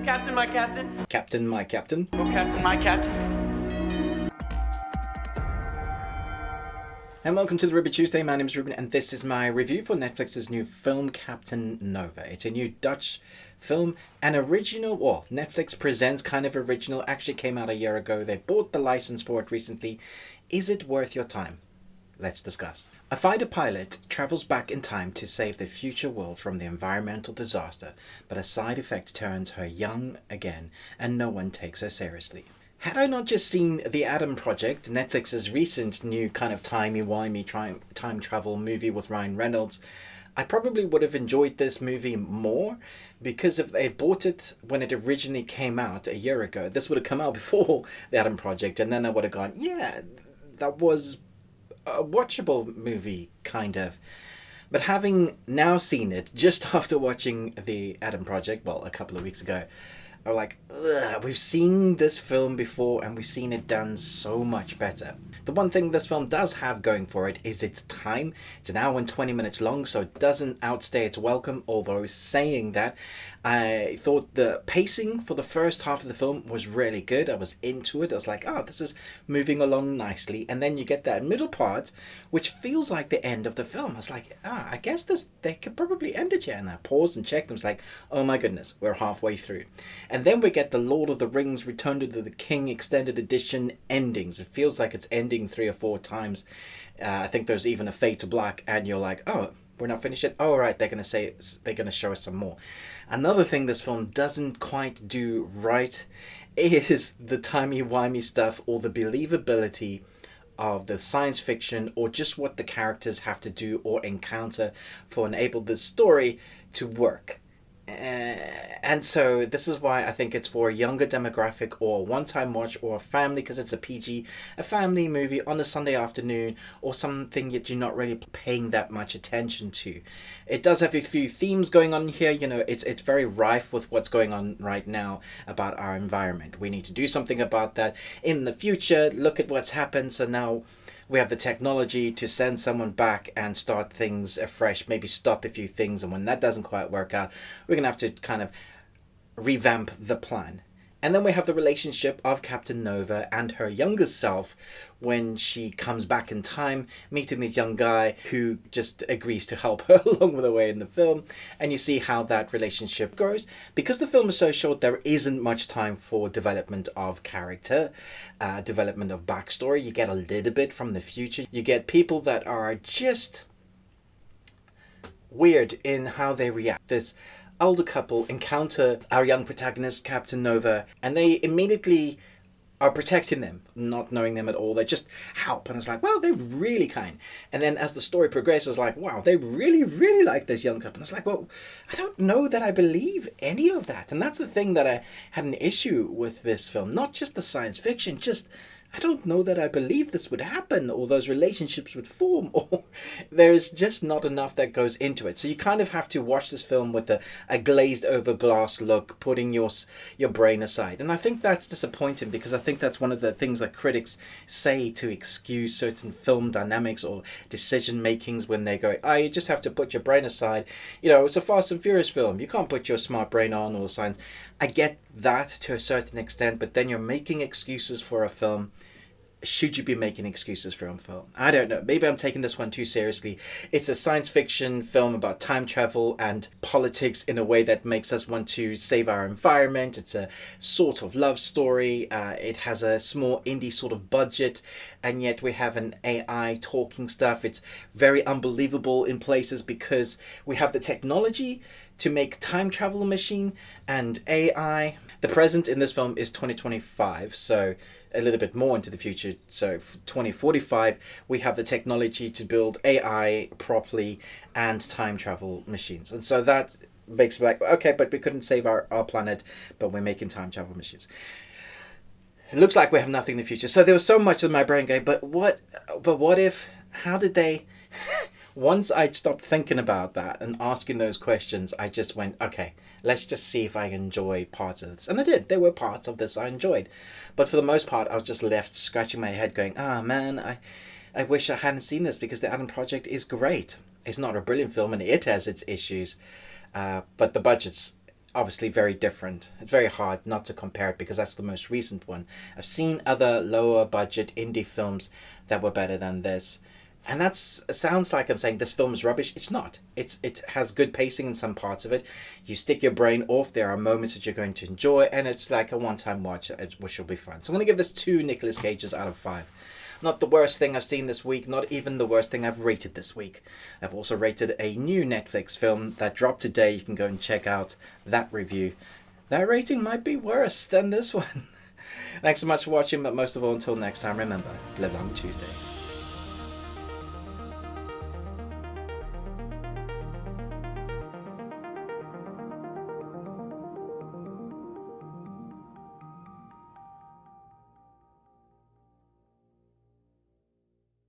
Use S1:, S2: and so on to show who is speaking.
S1: Captain, my captain.
S2: Captain, my captain.
S1: Oh, Captain, my captain.
S2: And welcome to the Ruby Tuesday. My name is Ruben, and this is my review for Netflix's new film, Captain Nova. It's a new Dutch film, an original, well, Netflix presents kind of original, actually came out a year ago. They bought the license for it recently. Is it worth your time? Let's discuss. A fighter pilot travels back in time to save the future world from the environmental disaster, but a side effect turns her young again, and no one takes her seriously. Had I not just seen The Adam Project, Netflix's recent new kind of timey-wimey time travel movie with Ryan Reynolds, I probably would have enjoyed this movie more, because if they bought it when it originally came out a year ago, this would have come out before The Adam Project, and then I would have gone, yeah, that was a watchable movie, kind of. But having now seen it, just after watching The Adam Project, well, a couple of weeks ago, are like, ugh, we've seen this film before and we've seen it done so much better. The one thing this film does have going for it is its time. It's an hour and 20 minutes long, so it doesn't outstay its welcome, although saying that, I thought the pacing for the first half of the film was really good. I was into it. I was like, oh, this is moving along nicely. And then you get that middle part, which feels like the end of the film. I was like, I guess they could probably end it here. And I paused and checked. I was like, oh my goodness, we're halfway through. And then we get the Lord of the Rings Return to the King Extended Edition endings. It feels like it's ending 3 or 4 times. I think there's even a fade to black, and you're like, oh, we're not finished yet. Oh, right, they're going to show us some more. Another thing this film doesn't quite do right is the timey-wimey stuff, or the believability of the science fiction, or just what the characters have to do or encounter for enable this story to work. And so this is why I think it's for a younger demographic, or a one-time watch, or a family, because it's a family movie on a Sunday afternoon, or something that you're not really paying that much attention to. It does have a few themes going on here. You know, it's very rife with what's going on right now about our environment. We need to do something about that in the future. Look at what's happened. So now we have the technology to send someone back and start things afresh, maybe stop a few things, and when that doesn't quite work out, we're going to have to kind of revamp the plan. And then we have the relationship of Captain Nova and her younger self when she comes back in time, meeting this young guy who just agrees to help her along the way in the film. And you see how that relationship grows. Because the film is so short, there isn't much time for development of character, development of backstory. You get a little bit from the future. You get people that are just weird in how they react. This older couple encounter our young protagonist, Captain Nova, and they immediately are protecting them, not knowing them at all. They just help, and it's like, wow, they're really kind. And then as the story progresses, like, wow, they really, really like this young couple. And it's like, well, I don't know that I believe any of that. And that's the thing that I had an issue with this film. Not just the science fiction, just I don't know that I believe this would happen, or those relationships would form, or there's just not enough that goes into it. So you kind of have to watch this film with a glazed over glass look, putting your brain aside. And I think that's disappointing, because I think that's one of the things that critics say to excuse certain film dynamics or decision makings, when they go, you just have to put your brain aside. You know, it's a Fast and Furious film. You can't put your smart brain on, or science. I get that to a certain extent, but then you're making excuses for a film. Should you be making excuses for a film? I don't know. Maybe I'm taking this one too seriously. It's a science fiction film about time travel and politics in a way that makes us want to save our environment. It's a sort of love story. It has a small indie sort of budget, and yet we have an AI talking stuff. It's very unbelievable in places, because we have the technology to make time travel machine and AI. The present in this film is 2025, so a little bit more into the future. So 2045, we have the technology to build AI properly and time travel machines. And so that makes me like, okay, but we couldn't save our planet, but we're making time travel machines. It looks like we have nothing in the future. So there was so much in my brain going, but what if, how did they... Once I'd stopped thinking about that and asking those questions, I just went, okay, let's just see if I enjoy parts of this. And I did. There were parts of this I enjoyed. But for the most part, I was just left scratching my head going, man, I wish I hadn't seen this, because The Adam Project is great. It's not a brilliant film, and it has its issues. But the budget's obviously very different. It's very hard not to compare it because that's the most recent one. I've seen other lower budget indie films that were better than this. And that sounds like I'm saying this film is rubbish. It's not. It has good pacing in some parts of it. You stick your brain off. There are moments that you're going to enjoy, and it's like a one-time watch, which will be fun. So I'm going to give this 2 Nicolas Cages out of 5. Not the worst thing I've seen this week. Not even the worst thing I've rated this week. I've also rated a new Netflix film that dropped today. You can go and check out that review. That rating might be worse than this one. Thanks so much for watching, but most of all, until next time, remember, live long Tuesday.